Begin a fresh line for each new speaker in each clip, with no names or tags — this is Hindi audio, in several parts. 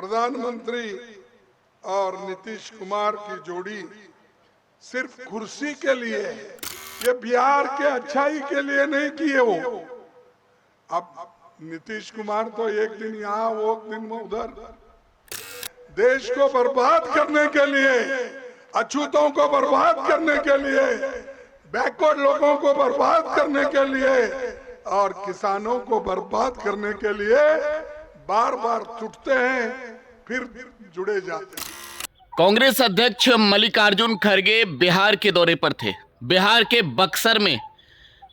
प्रधानमंत्री और नीतीश कुमार की जोड़ी सिर्फ कुर्सी के लिए है। ये बिहार के अच्छाई के लिए नहीं किए वो। अब नीतीश कुमार तो एक दिन यहाँ वो एक दिन उधर, देश को बर्बाद करने के लिए, अछूतों को बर्बाद करने के लिए, बैकवर्ड लोगों को बर्बाद करने के लिए और किसानों को बर्बाद करने के लिए बार बार टूटते हैं, फिर जुड़े जाते हैं।
कांग्रेस अध्यक्ष मल्लिकार्जुन खड़गे बिहार के दौरे पर थे। बिहार के बक्सर में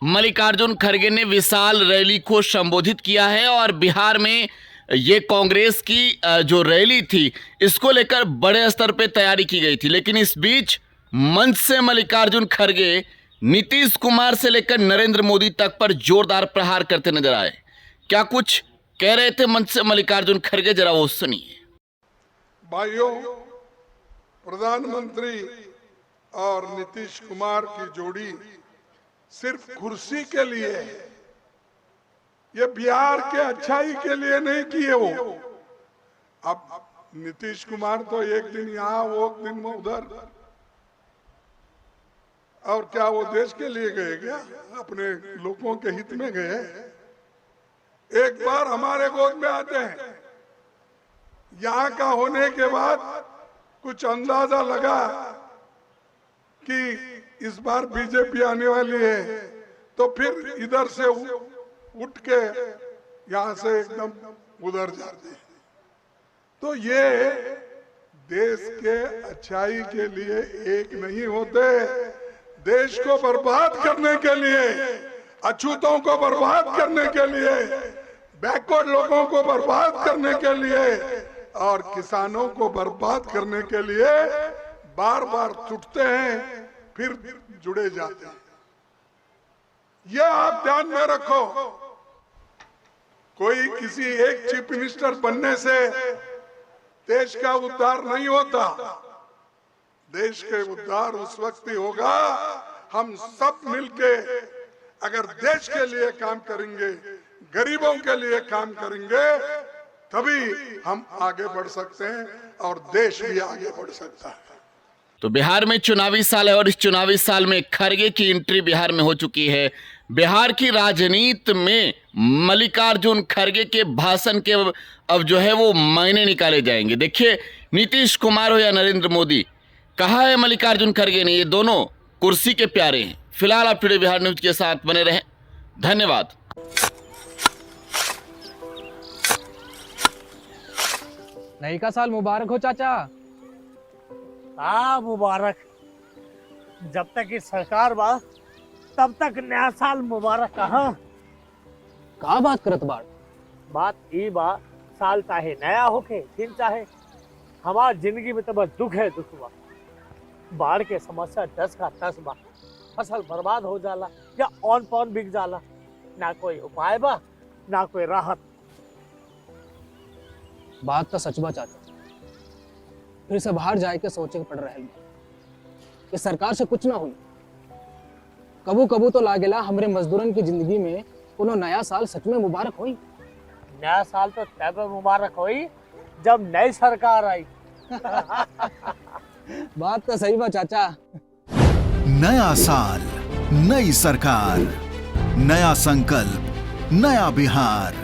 मल्लिकार्जुन खड़गे ने विशाल रैली को संबोधित किया है और बिहार में ये कांग्रेस की जो रैली थी इसको लेकर बड़े स्तर पे तैयारी की गई थी। लेकिन इस बीच मंच से मल्लिकार्जुन खड़गे नीतीश कुमार से लेकर नरेंद्र मोदी तक पर जोरदार प्रहार करते नजर आए। क्या कुछ कह रहे थे मंच से मल्लिकार्जुन खड़गे, जरा वो सुनिए।
भाइयों, प्रधानमंत्री और नीतीश कुमार की जोड़ी सिर्फ कुर्सी के लिए है। ये बिहार के अच्छाई के लिए नहीं किए वो। अब नीतीश कुमार तो एक दिन यहाँ वो एक दिन उधर, और क्या वो देश के लिए गए क्या? अपने लोगों के हित में गए? एक बार हमारे गोद में आते हैं, यहाँ का होने के बाद कुछ अंदाजा लगा कि इस बार बीजेपी आने वाली है, तो फिर इधर से उठ के यहाँ से एकदम उधर जाते हैं। तो ये देश के अच्छाई के लिए एक नहीं होते, देश को बर्बाद करने के लिए, अछूतों को बर्बाद करने के लिए, बैकवर्ड लोगों को बर्बाद करने के लिए और किसानों को बर्बाद करने के लिए बार बार टूटते हैं, फिर जुड़े जाते हैं। यह आप ध्यान में रखो। कोई किसी एक चीफ मिनिस्टर बनने से देश का उद्धार नहीं होता। देश के उद्धार उस वक्त ही होगा हम सब मिलके अगर देश के लिए काम करेंगे, गरीबों के लिए काम करेंगे, तभी हम आगे बढ़ सकते हैं और देश भी आगे बढ़ सकता है।
तो बिहार में चुनावी साल है और इस चुनावी साल में खड़गे की एंट्री बिहार में हो चुकी है। बिहार की राजनीति में मल्लिकार्जुन खड़गे के भाषण के अब जो है वो मायने निकाले जाएंगे। देखिए, नीतीश कुमार हो या नरेंद्र मोदी, कहा है मल्लिकार्जुन खड़गे ने, ये दोनों कुर्सी के प्यारे हैं। फिलहाल आप टुडे बिहार न्यूज के साथ बने रहें। धन्यवाद।
नई का साल मुबारक हो चाचा।
हाँ, मुबारक। जब तक इस सरकार बा तब तक नया साल मुबारक।
का बात करत बाड़?
बात ई बा, साल चाहे नया होके फिर चाहे हमार जिंदगी में तो बस दुख है, दुख बा। बाढ़ के समस्या 10 का 10 बा। फसल बर्बाद हो जाला या ऑन पॉन बिक जाला, ना कोई उपाय बा ना कोई राहत।
बात तो सच बा चाचा। फिर से बाहर जाए के सोचे के पड़ रहे कि सरकार से कुछ ना हुई। कबू कबू तो लागेला हमरे मजदूरन की जिंदगी में कोनो नया साल सच में मुबारक हुई।
नया साल तो तब मुबारक हुई जब नई सरकार आई।
बात तो सही बा चाचा।
नया साल, नई सरकार, नया संकल्प, नया बिहार।